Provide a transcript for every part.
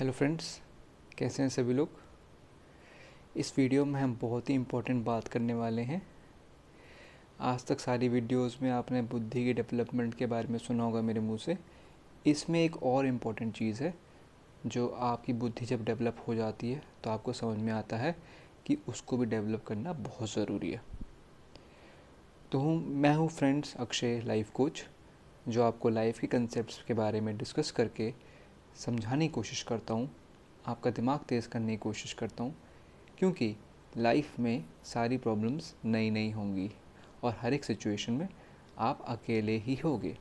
Hello friends, कैसे हैं सभी लोग। इस वीडियो में हम बहुत ही इम्पोर्टेंट बात करने वाले हैं। आज तक सारी वीडियोस में आपने बुद्धि के डेवलपमेंट के बारे में सुना होगा मेरे मुंह से। इसमें एक और इम्पोर्टेंट चीज़ है, जो आपकी बुद्धि जब डेवलप हो जाती है तो आपको समझ में आता है कि उसको भी डेवलप करना बहुत ज़रूरी है। मैं हूँ फ्रेंड्स अक्षय, लाइफ कोच, जो आपको लाइफ के कंसेप्ट्स के बारे में डिस्कस करके समझाने की कोशिश करता हूँ, आपका दिमाग तेज़ करने की कोशिश करता हूँ। क्योंकि लाइफ में सारी प्रॉब्लम्स नई नई होंगी और हर एक सिचुएशन में आप अकेले ही होगे।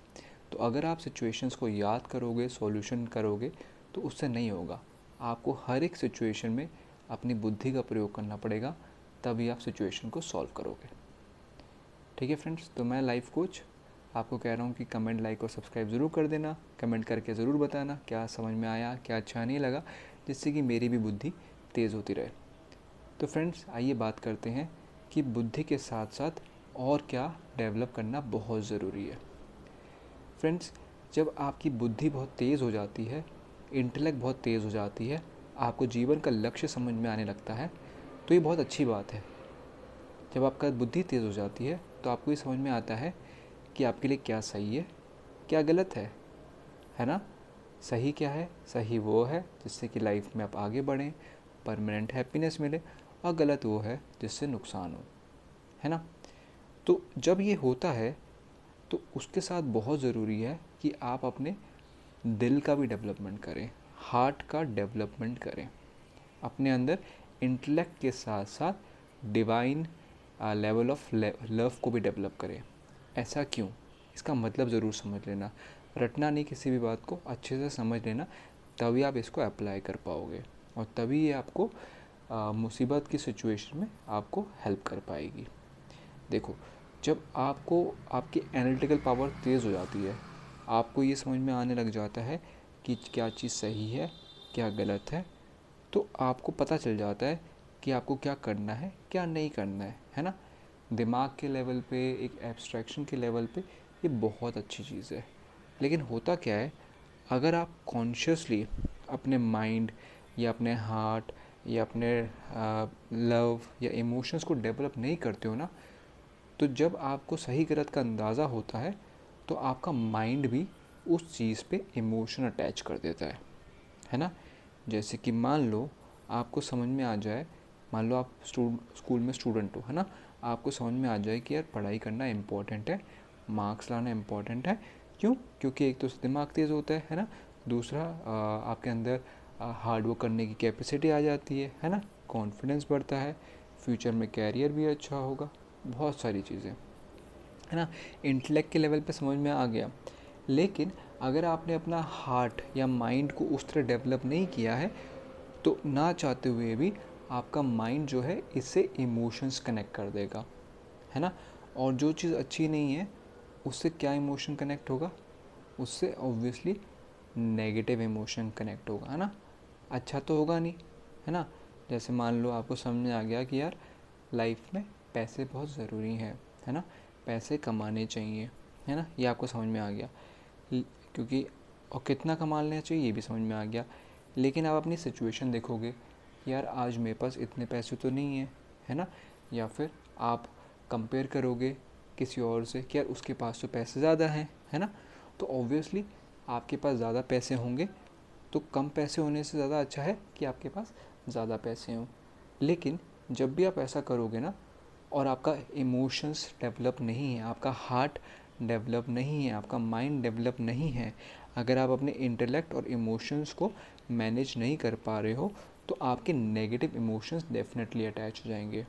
तो अगर आप सिचुएशंस को याद करोगे, सॉल्यूशन करोगे, तो उससे नहीं होगा। आपको हर एक सिचुएशन में अपनी बुद्धि का प्रयोग करना पड़ेगा, तभी आप सिचुएशन को सॉल्व करोगे। ठीक है फ्रेंड्स, तो मैं लाइफ कोच आपको कह रहा हूँ कि कमेंट, लाइक और सब्सक्राइब ज़रूर कर देना। कमेंट करके ज़रूर बताना क्या समझ में आया, क्या अच्छा नहीं लगा, जिससे कि मेरी भी बुद्धि तेज़ होती रहे। तो फ्रेंड्स, आइए बात करते हैं कि बुद्धि के साथ साथ और क्या डेवलप करना बहुत ज़रूरी है। फ्रेंड्स, जब आपकी बुद्धि बहुत तेज़ हो जाती है, इंटेलेक्ट बहुत तेज़ हो जाती है, आपको जीवन का लक्ष्य समझ में आने लगता है, तो ये बहुत अच्छी बात है। जब आपका बुद्धि तेज़ हो जाती है तो आपको ये समझ में आता है कि आपके लिए क्या सही है, क्या गलत है ना। सही क्या है? सही वो है जिससे कि लाइफ में आप आगे बढ़ें, परमानेंट हैप्पीनेस मिले, और गलत वो है जिससे नुकसान हो, है ना। तो जब ये होता है तो उसके साथ बहुत ज़रूरी है कि आप अपने दिल का भी डेवलपमेंट करें, हार्ट का डेवलपमेंट करें, अपने अंदर इंटेलेक्ट के साथ साथ डिवाइन लेवल ऑफ लव को भी डेवलप करें। ऐसा क्यों? इसका मतलब ज़रूर समझ लेना, रटना नहीं, किसी भी बात को अच्छे से समझ लेना, तभी आप इसको अप्लाई कर पाओगे और तभी ये आपको मुसीबत की सिचुएशन में आपको हेल्प कर पाएगी। देखो, जब आपको आपकी एनालिटिकल पावर तेज़ हो जाती है, आपको ये समझ में आने लग जाता है कि क्या चीज़ सही है, क्या गलत है, तो आपको पता चल जाता है कि आपको क्या करना है, क्या नहीं करना है ना। दिमाग के लेवल पे, एक एब्स्ट्रैक्शन के लेवल पे ये बहुत अच्छी चीज़ है। लेकिन होता क्या है, अगर आप कॉन्शियसली अपने माइंड या अपने हार्ट या अपने लव या इमोशंस को डेवलप नहीं करते हो ना, तो जब आपको सही गलत का अंदाज़ा होता है तो आपका माइंड भी उस चीज़ पे इमोशन अटैच कर देता है ना। जैसे कि मान लो आपको समझ में आ जाए, मान लो आप स्कूल में स्टूडेंट हो, है ना। आपको समझ में आ जाए कि यार पढ़ाई करना इम्पोर्टेंट है, मार्क्स लाना इम्पोर्टेंट है। क्यों? क्योंकि एक तो दिमाग तेज़ होता है ना। दूसरा, आपके अंदर हार्ड वर्क करने की कैपेसिटी आ जाती है ना। कॉन्फिडेंस बढ़ता है, फ्यूचर में कैरियर भी अच्छा होगा, बहुत सारी चीज़ें, है ना। इंटेलेक्ट के लेवल पे समझ में आ गया। लेकिन अगर आपने अपना हार्ट या माइंड को उस तरह डेवलप नहीं किया है, तो ना चाहते हुए भी आपका माइंड जो है इससे इमोशंस कनेक्ट कर देगा, है ना। और जो चीज़ अच्छी नहीं है उससे क्या इमोशन कनेक्ट होगा? उससे ऑब्वियसली नेगेटिव इमोशन कनेक्ट होगा, है ना। अच्छा तो होगा नहीं, है ना। जैसे मान लो आपको समझ में आ गया कि यार लाइफ में पैसे बहुत ज़रूरी हैं, है ना, पैसे कमाने चाहिए, है ना, ये आपको समझ में आ गया। क्योंकि और कितना कमा लेना चाहिए ये भी समझ में आ गया। लेकिन आप अपनी सिचुएशन देखोगे, यार आज मेरे पास इतने पैसे तो नहीं है ना। या फिर आप कंपेयर करोगे किसी और से कि यार उसके पास तो पैसे ज़्यादा हैं, है ना। तो ऑब्वियसली आपके पास ज़्यादा पैसे होंगे, तो कम पैसे होने से ज़्यादा अच्छा है कि आपके पास ज़्यादा पैसे हों। लेकिन जब भी आप ऐसा करोगे ना, और आपका इमोशंस डेवलप नहीं है, आपका हार्ट डेवलप नहीं है, आपका माइंड डेवलप नहीं है, अगर आप अपने इंटेलेक्ट और इमोशंस को मैनेज नहीं कर पा रहे हो, तो आपके नेगेटिव इमोशंस डेफिनेटली अटैच हो जाएंगे।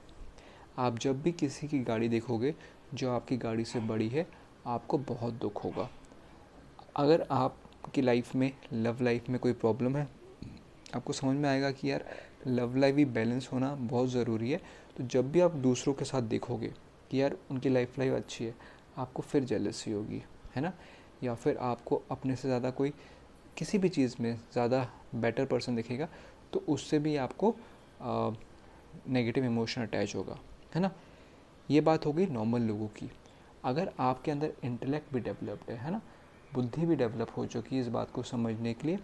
आप जब भी किसी की गाड़ी देखोगे जो आपकी गाड़ी से बड़ी है, आपको बहुत दुख होगा। अगर आपकी लाइफ में, लव लाइफ में कोई प्रॉब्लम है, आपको समझ में आएगा कि यार लव लाइफ भी बैलेंस होना बहुत ज़रूरी है। तो जब भी आप दूसरों के साथ देखोगे कि यार उनकी लाइफ अच्छी है, आपको फिर जेलसी होगी, है ना। या फिर आपको अपने से ज़्यादा कोई किसी भी चीज़ में ज़्यादा बेटर पर्सन दिखेगा, तो उससे भी आपको नेगेटिव इमोशन अटैच होगा, है ना। ये बात हो गई नॉर्मल लोगों की। अगर आपके अंदर इंटेलेक्ट भी डेवलप्ड है ना, बुद्धि भी डेवलप हो चुकी है इस बात को समझने के लिए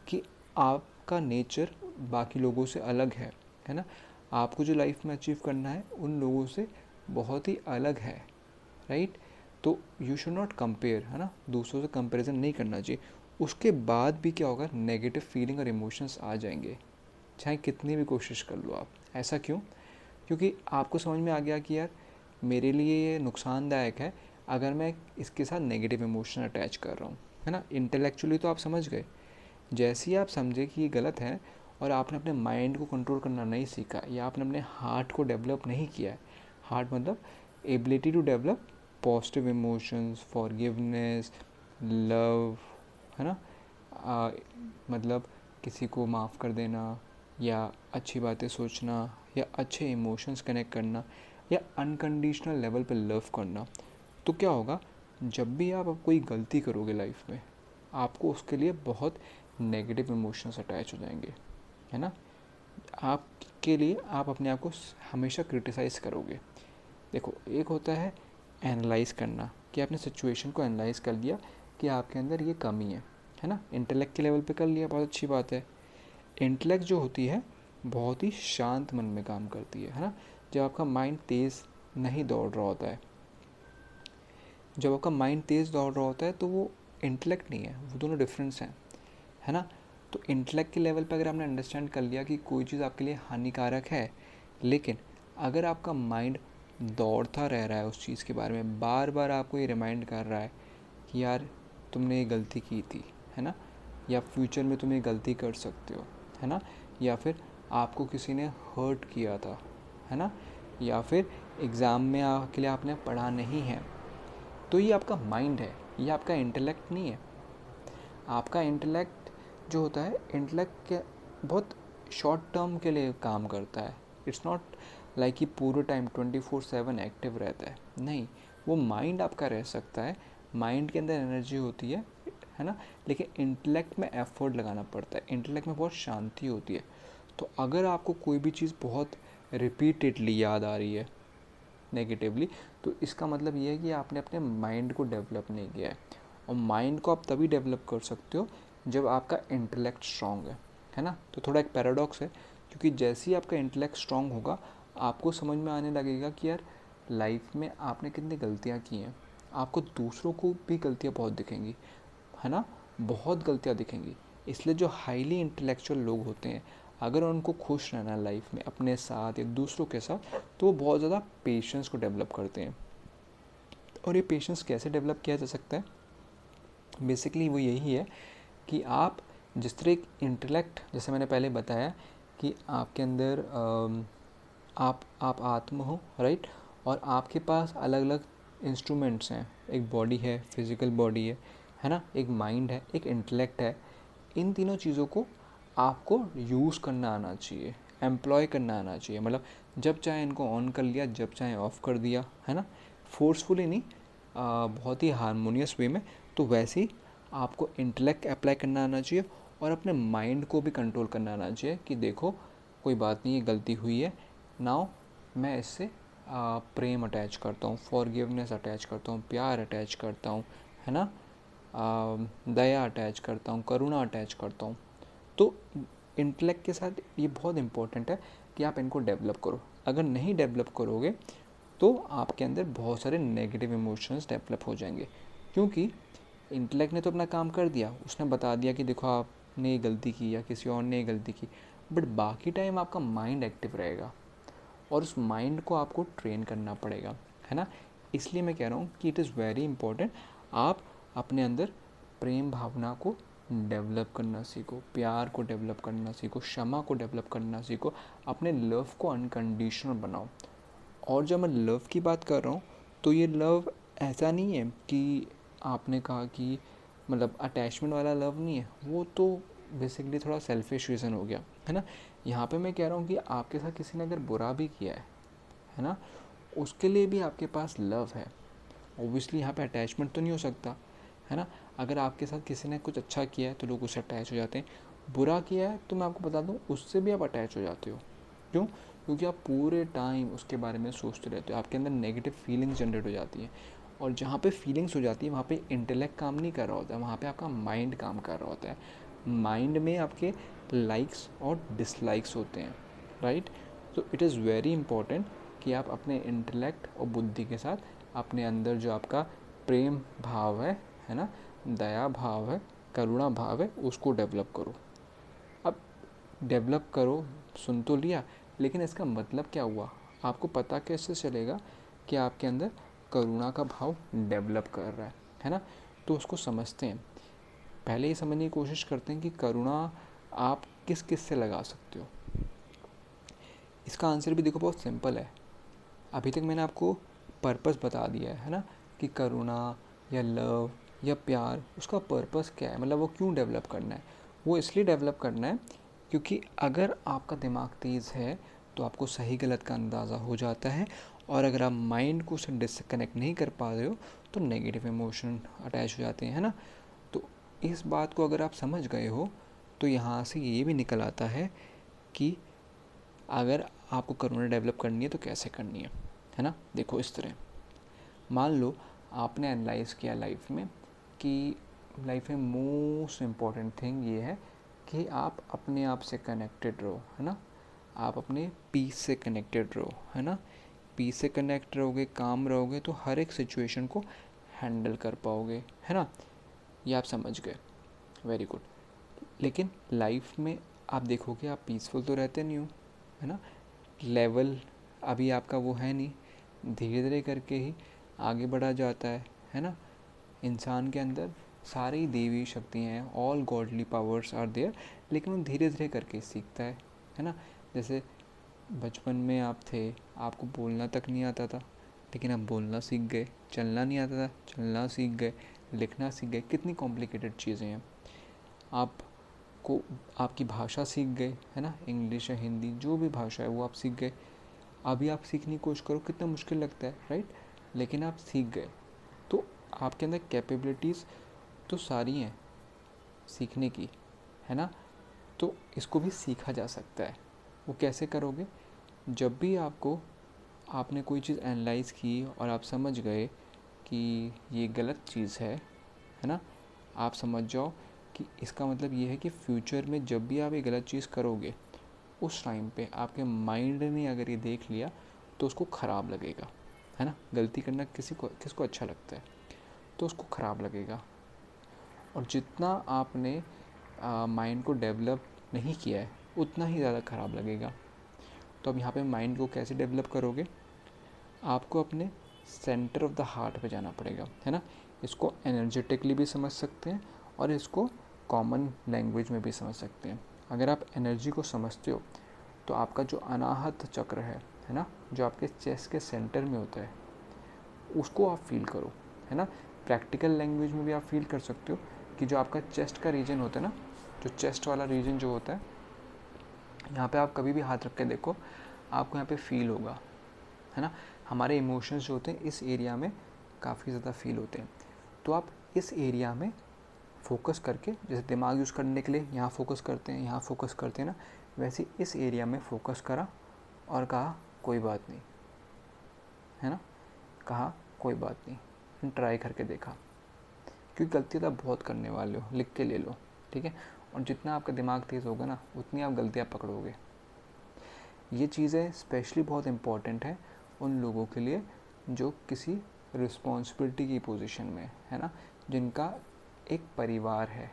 कि आप आपका नेचर बाकी लोगों से अलग है ना। आपको जो लाइफ में अचीव करना है उन लोगों से बहुत ही अलग है, राइट। तो यू शुड नॉट कंपेयर, है ना, दूसरों से कंपैरिजन नहीं करना चाहिए। उसके बाद भी क्या होगा, नेगेटिव फीलिंग और इमोशंस आ जाएंगे, चाहे कितनी भी कोशिश कर लो आप। ऐसा क्यों? क्योंकि आपको समझ में आ गया कि यार मेरे लिए ये नुकसानदायक है अगर मैं इसके साथ नेगेटिव इमोशन अटैच कर रहा हूँ, है ना। इंटेलेक्चुअली तो आप समझ गए, जैसे ही आप समझे कि ये गलत है और आपने अपने माइंड को कंट्रोल करना नहीं सीखा या आपने अपने हार्ट को डेवलप नहीं किया है, हार्ट मतलब ability to develop positive emotions, forgiveness, love, है ना, मतलब किसी को माफ़ कर देना या अच्छी बातें सोचना या अच्छे इमोशंस कनेक्ट करना या अनकंडीशनल लेवल पे लव करना। तो क्या होगा, जब भी आप कोई गलती करोगे लाइफ में, आपको उसके लिए बहुत नेगेटिव इमोशंस अटैच हो जाएंगे, है ना। आपके लिए आप अपने आप को हमेशा क्रिटिसाइज़ करोगे। देखो, एक होता है एनालाइज करना, कि आपने सिचुएशन को एनालाइज कर लिया कि आपके अंदर ये कमी है ना, इंटेलेक्ट के लेवल पे कर लिया, बहुत अच्छी बात है। इंटेलेक्ट जो होती है बहुत ही शांत मन में काम करती है ना। जब आपका माइंड तेज़ नहीं दौड़ रहा होता है, जब आपका माइंड तेज़ दौड़ रहा होता है तो वो इंटेलेक्ट नहीं है, वो दोनों डिफरेंस हैं, है ना। तो इंटेलेक्ट के लेवल पे अगर आपने अंडरस्टैंड कर लिया कि कोई चीज़ आपके लिए हानिकारक है, लेकिन अगर आपका माइंड दौड़ता रह रहा है उस चीज़ के बारे में, बार बार आपको ये रिमाइंड कर रहा है कि यार तुमने ये गलती की थी, है ना, या फ्यूचर में तुम ये गलती कर सकते हो, है ना, या फिर आपको किसी ने हर्ट किया था, है ना, या फिर एग्ज़ाम में के लिए आपने पढ़ा नहीं है, तो ये आपका माइंड है, ये आपका इंटेलेक्ट नहीं है। आपका इंटेलेक्ट जो होता है, इंटेलेक्ट के बहुत शॉर्ट टर्म के लिए काम करता है। इट्स नॉट लाइक कि पूरे टाइम 24/7 एक्टिव रहता है, नहीं। वो माइंड आपका रह सकता है, माइंड के अंदर एनर्जी होती है ना, लेकिन इंटेलेक्ट में एफर्ट लगाना पड़ता है, इंटेलेक्ट में बहुत शांति होती है। तो अगर आपको कोई भी चीज़ बहुत रिपीटेडली याद आ रही है नेगेटिवली, तो इसका मतलब ये है कि आपने अपने माइंड को डेवलप नहीं किया है। और माइंड को आप तभी डेवलप कर सकते हो जब आपका इंटेलेक्ट स्ट्रांग है ना। तो थोड़ा एक पैराडॉक्स है, क्योंकि जैसे ही आपका इंटेलेक्ट स्ट्रांग होगा, आपको समझ में आने लगेगा कि यार लाइफ में आपने कितनी गलतियाँ की हैं। आपको दूसरों को भी गलतियाँ बहुत दिखेंगी, है ना, बहुत गलतियाँ दिखेंगी। इसलिए जो हाईली इंटेलेक्चुअल लोग होते हैं, अगर उनको खुश रहना लाइफ में अपने साथ या दूसरों के साथ, तो वो बहुत ज़्यादा पेशेंस को डेवलप करते हैं। और ये पेशेंस कैसे डेवलप किया जा सकता है? बेसिकली वो यही है कि आप जिस तरह एक इंटेलेक्ट, जैसे मैंने पहले बताया कि आपके अंदर आप आत्मा हो, राइट, और आपके पास अलग अलग इंस्ट्रूमेंट्स हैं, एक बॉडी है, फिजिकल बॉडी है ना, एक माइंड है, एक इंटेलेक्ट है। इन तीनों चीज़ों को आपको यूज़ करना आना चाहिए, एम्प्लॉय करना आना चाहिए। मतलब जब चाहे इनको ऑन कर लिया, जब चाहे ऑफ़ कर दिया, है ना, फोर्सफुली नहीं, बहुत ही हारमोनियस वे में। तो वैसे ही आपको इंटेलेक्ट अप्लाई करना आना चाहिए और अपने माइंड को भी कंट्रोल करना आना चाहिए कि देखो कोई बात नहीं, ये गलती हुई है, नाउ मैं इससे प्रेम अटैच करता हूँ, फॉरगिवनेस अटैच करता हूँ, प्यार अटैच करता हूँ, है ना, दया अटैच करता हूँ, करुणा अटैच करता हूँ। तो इंटेलेक्ट के साथ ये बहुत इम्पोर्टेंट है कि आप इनको डेवलप करो। अगर नहीं डेवलप करोगे तो आपके अंदर बहुत सारे नेगेटिव इमोशंस डेवलप हो जाएंगे, क्योंकि इंटेलेक्ट ने तो अपना काम कर दिया, उसने बता दिया कि देखो आपने ये गलती की या किसी और ने ये गलती की, बट बाकी टाइम आपका माइंड एक्टिव रहेगा और उस माइंड को आपको ट्रेन करना पड़ेगा, है ना। इसलिए मैं कह रहा हूँ कि इट इज़ वेरी इंपॉर्टेंट आप अपने अंदर प्रेम भावना को डेवलप करना सीखो, प्यार को डेवलप करना सीखो, क्षमा को डेवलप करना सीखो, अपने लव को अनकंडीशनल बनाओ। और जब मैं लव की बात कर रहा हूँ, तो ये लव ऐसा नहीं है कि आपने कहा कि मतलब अटैचमेंट वाला लव नहीं है, वो तो बेसिकली थोड़ा सेल्फिश रीज़न हो गया, है ना। यहाँ पे मैं कह रहा हूँ कि आपके साथ किसी ने अगर बुरा भी किया है ना, उसके लिए भी आपके पास लव है। ओबियसली यहाँ पे अटैचमेंट तो नहीं हो सकता, है ना। अगर आपके साथ किसी ने कुछ अच्छा किया है तो लोग उससे अटैच हो जाते हैं, बुरा किया है तो मैं आपको बता दूँ उससे भी आप अटैच हो जाते हो। क्यों? क्योंकि आप पूरे टाइम उसके बारे में सोचते रहते हो, आपके अंदर नेगेटिव फीलिंग्स जनरेट हो जाती हैं। और जहाँ पे फीलिंग्स हो जाती है वहाँ पे इंटेलेक्ट काम नहीं कर रहा होता है, वहाँ पे आपका माइंड काम कर रहा होता है। माइंड में आपके लाइक्स और डिसलाइक्स होते हैं, राइट। तो इट इज़ वेरी इंपॉर्टेंट कि आप अपने इंटेलेक्ट और बुद्धि के साथ अपने अंदर जो आपका प्रेम भाव है ना, दया भाव है, करुणा भाव है, उसको डेवलप करो। अब डेवलप करो, सुन तो लिया, लेकिन इसका मतलब क्या हुआ? आपको पता कैसे चलेगा कि आपके अंदर करुणा का भाव डेवलप कर रहा है ना? तो उसको समझते हैं। पहले ये समझने की कोशिश करते हैं कि करुणा आप किस किस से लगा सकते हो। इसका आंसर भी देखो बहुत सिंपल है। अभी तक मैंने आपको पर्पस बता दिया है ना, कि करुणा या लव या प्यार, उसका पर्पस क्या है, मतलब वो क्यों डेवलप करना है। वो इसलिए डेवलप करना है क्योंकि अगर आपका दिमाग तेज़ है तो आपको सही गलत का अंदाज़ा हो जाता है, और अगर आप माइंड को उससे डिसकनेक्ट नहीं कर पा रहे हो तो नेगेटिव इमोशन अटैच हो जाते हैं ना। तो इस बात को अगर आप समझ गए हो तो यहाँ से ये भी निकल आता है कि अगर आपको करुणा डेवलप करनी है तो कैसे करनी है ना। देखो इस तरह, मान लो आपने एनालाइज किया लाइफ में कि लाइफ में मोस्ट इम्पॉर्टेंट थिंग ये है कि आप अपने आप से कनेक्टेड रहो, है ना। आप अपने पीस से कनेक्टेड रहो, है ना। पीस से कनेक्ट रहोगे, काम रहोगे, तो हर एक सिचुएशन को हैंडल कर पाओगे, है ना। ये आप समझ गए, वेरी गुड। लेकिन लाइफ में आप देखोगे आप पीसफुल तो रहते नहीं हो, है ना। लेवल अभी आपका वो है नहीं, धीरे धीरे करके ही आगे बढ़ा जाता है ना। इंसान के अंदर सारी देवी शक्तियाँ हैं, all godly powers are there, लेकिन वो धीरे धीरे करके सीखता है ना। जैसे बचपन में आप थे, आपको बोलना तक नहीं आता था, लेकिन आप बोलना सीख गए। चलना नहीं आता था, चलना सीख गए। लिखना सीख गए। कितनी कॉम्प्लिकेटेड चीज़ें हैं। आपको आपकी भाषा सीख गए, है ना। इंग्लिश या हिंदी जो भी भाषा है वो आप सीख गए। अभी आप सीखने की कोशिश करो, कितना मुश्किल लगता है, राइट, लेकिन आप सीख गए। तो आपके अंदर कैपेबिलिटीज़ तो सारी हैं सीखने की, है ना। तो इसको भी सीखा जा सकता है। वो कैसे करोगे? जब भी आपने कोई चीज़ एनालाइज़ की और आप समझ गए कि ये गलत चीज़ है ना, आप समझ जाओ कि इसका मतलब ये है कि फ्यूचर में जब भी आप ये गलत चीज़ करोगे, उस टाइम पे आपके माइंड ने अगर ये देख लिया तो उसको ख़राब लगेगा, है ना। गलती करना किसको अच्छा लगता है, तो उसको ख़राब लगेगा। और जितना आपने माइंड को डेवलप नहीं किया है उतना ही ज़्यादा ख़राब लगेगा। तो अब यहाँ पे माइंड को कैसे डेवलप करोगे? आपको अपने सेंटर ऑफ द हार्ट पे जाना पड़ेगा, है ना। इसको एनर्जेटिकली भी समझ सकते हैं और इसको कॉमन लैंग्वेज में भी समझ सकते हैं। अगर आप एनर्जी को समझते हो तो आपका जो अनाहत चक्र है ना, जो आपके चेस्ट के सेंटर में होता है, उसको आप फील करो, है ना। प्रैक्टिकल लैंग्वेज में भी आप फील कर सकते हो कि जो आपका चेस्ट का रीजन होता है ना, जो चेस्ट वाला रीजन जो होता है, यहाँ पे आप कभी भी हाथ रख के देखो, आपको यहाँ पे फील होगा, है ना। हमारे इमोशंस जो होते हैं इस एरिया में काफ़ी ज़्यादा फील होते हैं। तो आप इस एरिया में फोकस करके, जैसे दिमाग यूज़ करने के लिए यहाँ फोकस करते हैं, यहाँ फोकस करते हैं ना, वैसे इस एरिया में फोकस करा और कहा कोई बात नहीं, है ना। कहा कोई बात नहीं, फिर ट्राई करके देखा, क्योंकि गलती तो आप बहुत करने वाले हो, लिख के ले लो, ठीक है। और जितना आपका दिमाग तेज़ होगा ना उतनी आप गलतियाँ पकड़ोगे। ये चीज़ें स्पेशली बहुत इम्पॉर्टेंट है उन लोगों के लिए जो किसी रिस्पॉन्सिबिलिटी की पोजीशन में है ना, जिनका एक परिवार है।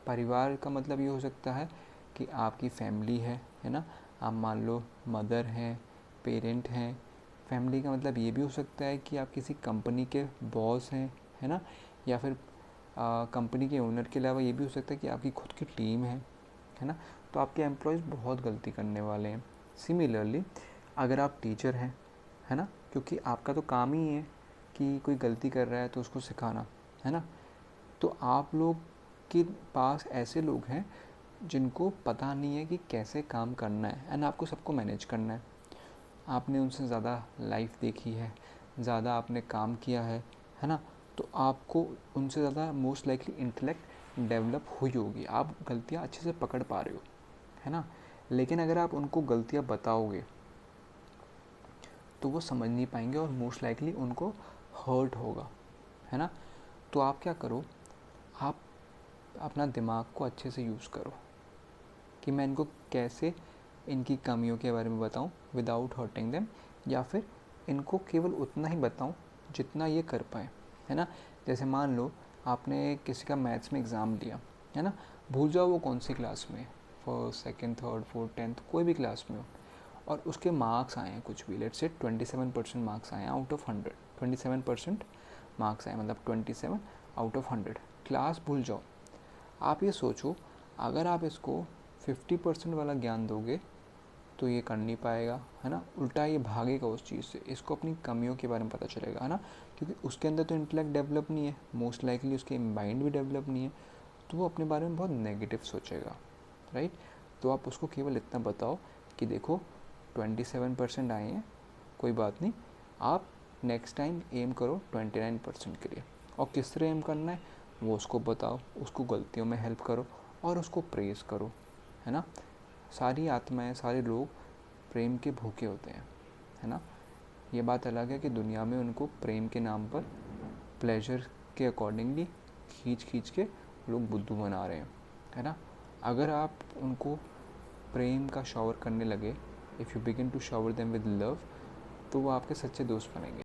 परिवार का मतलब ये हो सकता है कि आपकी फैमिली है ना। आप मान लो मदर हैं, पेरेंट हैं। फैमिली का मतलब ये भी हो सकता है कि आप किसी कंपनी के बॉस हैं, है ना। या फिर कंपनी के ओनर के अलावा ये भी हो सकता है कि आपकी खुद की टीम है ना। तो आपके एम्प्लॉयज़ बहुत गलती करने वाले हैं। सिमिलरली अगर आप टीचर हैं, है ना, क्योंकि आपका तो काम ही है कि कोई गलती कर रहा है तो उसको सिखाना, है ना। तो आप लोग के पास ऐसे लोग हैं जिनको पता नहीं है कि कैसे काम करना है, एंड आपको सबको मैनेज करना है। आपने उनसे ज़्यादा लाइफ देखी है, ज़्यादा आपने काम किया है ना। तो आपको उनसे ज़्यादा मोस्ट लाइकली इंटेलेक्ट डेवलप हुई होगी, आप गलतियाँ अच्छे से पकड़ पा रहे हो, है ना। लेकिन अगर आप उनको गलतियाँ बताओगे तो वो समझ नहीं पाएंगे और मोस्ट लाइकली उनको हर्ट होगा, है ना। तो आप क्या करो, आप अपना दिमाग को अच्छे से यूज़ करो कि मैं इनको कैसे इनकी कमियों के बारे में बताऊं विदाउट हर्टिंग देम, या फिर इनको केवल उतना ही बताऊं जितना ये कर पाए, है ना। जैसे मान लो आपने किसी का मैथ्स में एग्ज़ाम दिया, है ना, भूल जाओ वो कौन सी क्लास में, first second third fourth tenth कोई भी क्लास में हो, और उसके मार्क्स आए हैं कुछ भी, लेट्स से 27% मार्क्स आए हैं आउट ऑफ 100, 27% मार्क्स आए मतलब 27 आउट ऑफ 100, क्लास भूल जाओ। आप ये सोचो अगर आप इसको 50% वाला ज्ञान दोगे तो ये कर नहीं पाएगा, है ना, उल्टा ये भागेगा उस चीज़ से, इसको अपनी कमियों के बारे में पता चलेगा, है ना, क्योंकि उसके अंदर तो इंटेलेक्ट डेवलप नहीं है, मोस्ट लाइकली उसके माइंड भी डेवलप नहीं है, तो वो अपने बारे में बहुत नेगेटिव सोचेगा, राइट। तो आप उसको केवल इतना बताओ कि देखो 27% आए हैं, कोई बात नहीं, आप नेक्स्ट टाइम एम करो 29% के लिए, और किस तरह एम करना है वो उसको बताओ, उसको गलतियों में हेल्प करो और उसको प्रेज़ करो, है ना। सारी आत्माएं, सारे लोग प्रेम के भूखे होते हैं, है ना। ये बात अलग है कि दुनिया में उनको प्रेम के नाम पर प्लेजर के अकॉर्डिंगली खींच खींच के लोग बुद्धू बना रहे हैं, है ना। अगर आप उनको प्रेम का शॉवर करने लगे, if you begin to shower them with love, तो वो आपके सच्चे दोस्त बनेंगे।